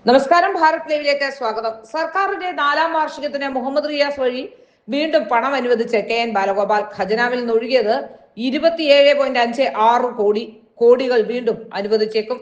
നമസ്കാരം. ഭാരത് ലൈവിലേക്ക് സ്വാഗതം. സർക്കാരിന്റെ 4ാം വാർഷികത്തിന് മുഹമ്മദ് റിയാസ് വഴി വീണ്ടും പണം അനുവദിച്ച് കെ.എൻ. ബാലഗോപാൽ. ഖജനാവിൽ നിന്നൊഴുകിയത് 27.56 കോടികൾ വീണ്ടും അനുവദിച്ചേക്കും.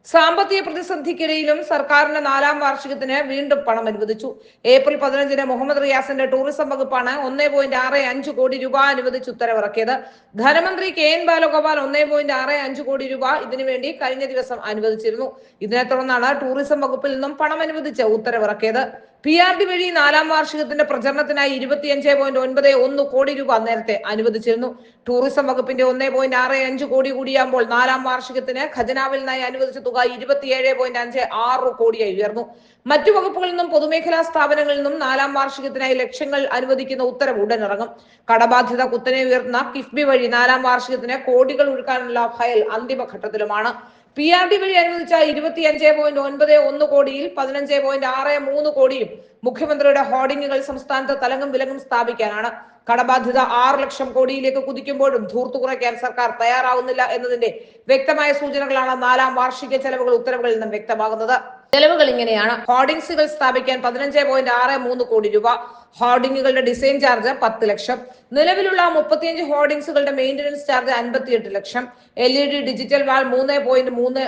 സാമ്പത്തിക പ്രതിസന്ധിക്കിടയിലും സർക്കാരിന്റെ 4ാം വാർഷികത്തിന് വീണ്ടും പണം അനുവദിച്ചു. ഏപ്രിൽ 15-ന് മുഹമ്മദ് റിയാസിന്റെ ടൂറിസം വകുപ്പാണ് 1.65 കോടി രൂപ അനുവദിച്ച് ഉത്തരവിറക്കിയത്. ധനമന്ത്രി കെ.എൻ. ബാലഗോപാൽ 1.65 കോടി രൂപ ഇതിനുവേണ്ടി കഴിഞ്ഞ ദിവസം അനുവദിച്ചിരുന്നു. ഇതിനെ തുടർന്നാണ് ടൂറിസം വകുപ്പിൽ നിന്നും പണം അനുവദിച്ച് ഉത്തരവിറക്കിയത്. PRD വഴി 4ാം വാർഷികത്തിന്റെ പ്രചരണത്തിനായി 25.91 കോടി രൂപ നേരത്തെ അനുവദിച്ചിരുന്നു. ടൂറിസം വകുപ്പിന്റെ 1.65 കോടി കൂടിയാകുമ്പോൾ 4ാം വാർഷികത്തിന് ഖജനാവിൽ നിന്നായി അനുവദിച്ച തുക 27.56 കോടിയായി ഉയർന്നു. മറ്റു വകുപ്പുകളിൽ നിന്നും പൊതുമേഖലാ സ്ഥാപനങ്ങളിൽ നിന്നും 4ാം വാർഷികത്തിനായി ലക്ഷങ്ങൾ അനുവദിക്കുന്ന ഉത്തരവ് ഉടനിറങ്ങും. കടബാധ്യത കുത്തനെ ഉയർന്ന കിഫ്ബി വഴി 4ാം വാർഷികത്തിന് കോടികൾ ഒഴുക്കാനുള്ള ഫയൽ അന്തിമഘട്ടത്തിലുമാണ്. PRD വഴി അനുവദിച്ച 25.91 കോടിയിൽ 15.63 കോടിയും മുഖ്യമന്ത്രിയുടെ ഹോർഡിങ്ങുകൾ സംസ്ഥാനത്ത് തലങ്ങും വിലങ്ങും സ്ഥാപിക്കാനാണ്. കടബാധ്യത 6 ലക്ഷം കോടിയിലേക്ക് കുതിക്കുമ്പോഴും ധൂർത്തു കുറയ്ക്കാൻ സർക്കാർ തയ്യാറാവുന്നില്ല എന്നതിന്റെ വ്യക്തമായ സൂചനകളാണ് 4ാം വാർഷിക ചെലവുകൾ ഉത്തരവുകളിൽ നിന്നും വ്യക്തമാകുന്നത്. ചെലവുകൾ ഇങ്ങനെയാണ്: ഹോർഡിംഗ്സുകൾ സ്ഥാപിക്കാൻ 15.63 കോടി രൂപ, ഹോർഡിങ്ങുകളുടെ ഡിസൈൻ ചാർജ് 10 ലക്ഷം, നിലവിലുള്ള 35 ഹോർഡിംഗ്സുകളുടെ മെയിന്റനൻസ് ചാർജ് 58 ലക്ഷം, LED ഡിജിറ്റൽ വാൾ 3.3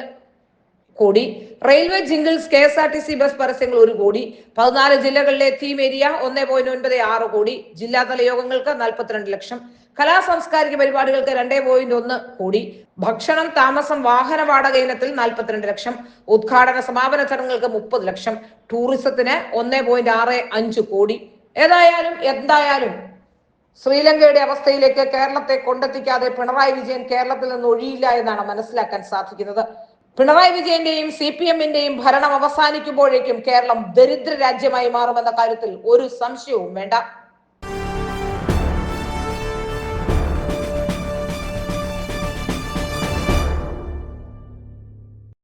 കോടി, റെയിൽവേ ജിംഗിൾസ്, KSRTC ബസ് പരസ്യങ്ങൾ 1 കോടി, 14 ജില്ലകളിലെ തീം ഏരിയ 1.96 കോടി, ജില്ലാതല യോഗങ്ങൾക്ക് 42 ലക്ഷം, കലാ സാംസ്കാരിക പരിപാടികൾക്ക് 2.1 കോടി, ഭക്ഷണം, താമസം, വാഹന വാടക ഇനത്തിൽ 42 ലക്ഷം, ഉദ്ഘാടന സമാപന ചടങ്ങുകൾക്ക് 30 ലക്ഷം, ടൂറിസത്തിന് 1.65 കോടി. എന്തായാലും ശ്രീലങ്കയുടെ അവസ്ഥയിലേക്ക് കേരളത്തെ കൊണ്ടെത്തിക്കാതെ പിണറായി വിജയൻ കേരളത്തിൽ നിന്ന് ഒഴിയില്ല എന്നാണ് മനസ്സിലാക്കാൻ സാധിക്കുന്നത്. പിണറായി വിജയന്റെയും CPM-ന്റെയും ഭരണം അവസാനിക്കുമ്പോഴേക്കും കേരളം ദരിദ്ര രാജ്യമായി മാറുമെന്ന കാര്യത്തിൽ ഒരു സംശയവും വേണ്ട.